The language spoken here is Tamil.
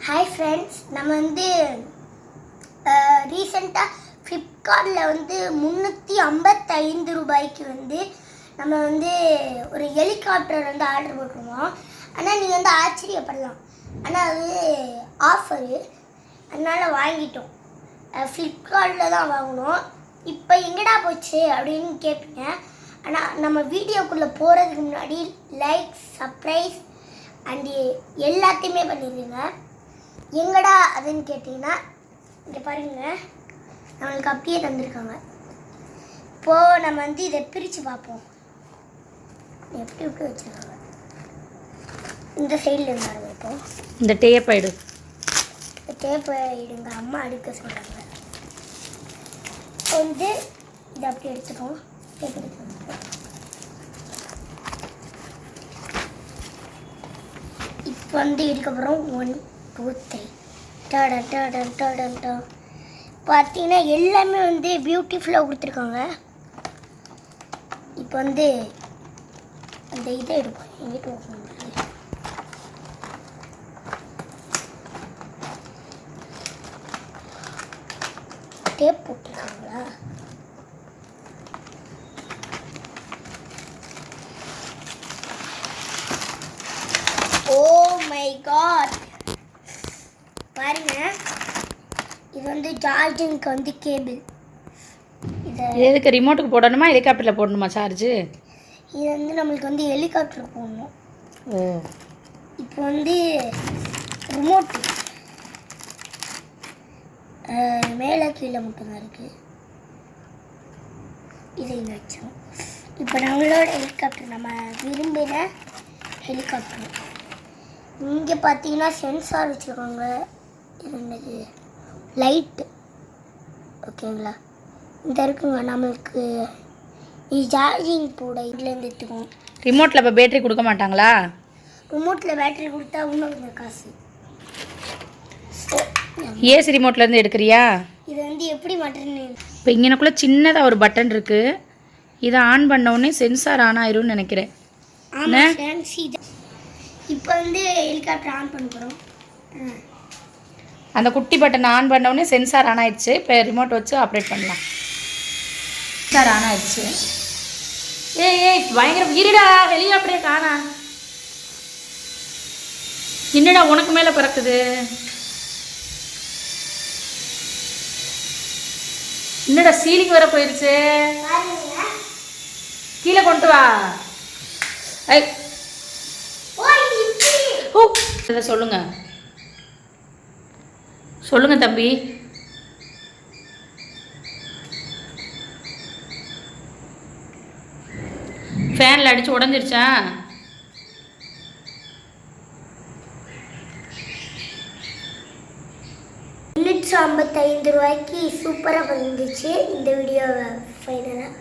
ஹாய் ஃப்ரெண்ட்ஸ், நம்ம ரீசெண்டாக ஃப்ளிப்கார்ட்டில் 355 ரூபாய்க்கு நம்ம ஒரு ஹெலிகாப்டர் ஆர்டர் போட்டுருவோம். ஆனால் நீங்கள் ஆச்சரியப்படலாம், ஆனால் அது ஆஃபரு, அதனால் வாங்கிட்டோம். ஃப்ளிப்கார்ட்டில் தான் வாங்கினோம். இப்போ எங்கடா போச்சு அப்படின்னு கேட்பீங்க. ஆனால் நம்ம வீடியோக்குள்ளே போகிறதுக்கு முன்னாடி லைக், சப்ஸ்கிரைப் அண்டு எல்லாத்தையுமே பண்ணிடுவீங்க. எங்கடா அதுன்னு கேட்டிங்கன்னா இங்கே பாருங்க, நம்மளுக்கு அப்படியே தந்திருக்காங்க. இப்போது நம்ம இதை பிரித்து பார்ப்போம். எப்படி எப்படி வச்சுருக்காங்க. இந்த சைடில் இருந்தாங்க. இப்போது இந்த டேப் ஆயிடு, இந்த டேப் ஆயிடுங்க, அம்மா அடுக்க சொல்கிறாங்க. இதை அப்படி எடுத்துக்கோம். டேப் எடுத்துக்கோங்க. இப்போ இதுக்கப்புறம் 1 2 3 பார்த்தீங்கன்னா எல்லாமே பியூட்டிஃபுல்லாக கொடுத்துருக்காங்க. இப்போ அந்த இதை எடுப்போம். எங்கிட்ட ஓப்பன் பண்ணுறது டேப் போட்டிருக்காங்களா? ஓ மை காட், பாருங்க. இது சார்ஜிங்க்கு கேபிள். எதுக்கு ரிமோட்டுக்கு போடணுமா, ஹெலிகாப்டரில் போடணுமா சார்ஜு? இது நம்மளுக்கு ஹெலிகாப்டர் போடணும். ஓ, இப்போ ரிமோட் மேலே கீழே மட்டும்தான் இருக்குது. இதை வச்சோம். இப்போ நம்மளோட ஹெலிகாப்டர், நம்ம விரும்பின ஹெலிகாப்டர். இங்கே பார்த்தீங்கன்னா சென்சார் வச்சுருக்காங்க. இது லைட்டு, ஓகேங்களா? இந்த இருக்குங்க. நம்மளுக்கு இது சார்ஜிங் போட இதுலேருந்து எடுத்துக்குவோம். ரிமோட்டில் இப்போ பேட்டரி கொடுக்க மாட்டாங்களா? ரிமோட்டில் பேட்டரி கொடுத்தா இன்னும் கொஞ்சம் காசு. ஏசி ரிமோட்லேருந்து எடுக்கிறியா? இது எப்படி மாட்டுறேன்னு இப்போ இங்கனக்குள்ளே சின்னதாக ஒரு பட்டன் இருக்குது. இதை ஆன் பண்ணோடனே சென்சார் ஆன் ஆயிரும்னு நினைக்கிறேன். இப்போ ஹெலிகாப்டர் ஆன் பண்ண போகிறோம். அந்த குட்டி பட்டன் ஆன் பண்ணோடனே சென்சார் ஆன் ஆயிடுச்சு. இப்போ ரிமோட் வச்சு ஆப்ரேட் பண்ணலாம். சென்சார் ஆன் ஆயிடுச்சு. ஏய் பயங்கர இருடா, ஹெலிகாப்டரே காணா. என்னடா உனக்கு மேலே பறக்குது? என்னடா சீலிங் வர போயிடுச்சு. கீழே கொண்டு வா. ஐ சொல்லுங்க சொல்லுங்க தம்பி. ஃபேனில் அடிச்சு உடஞ்சிருச்சா? 355 ரூபாய்க்கு சூப்பராக வந்துச்சு இந்த வீடியோவை ஃபைனலாக.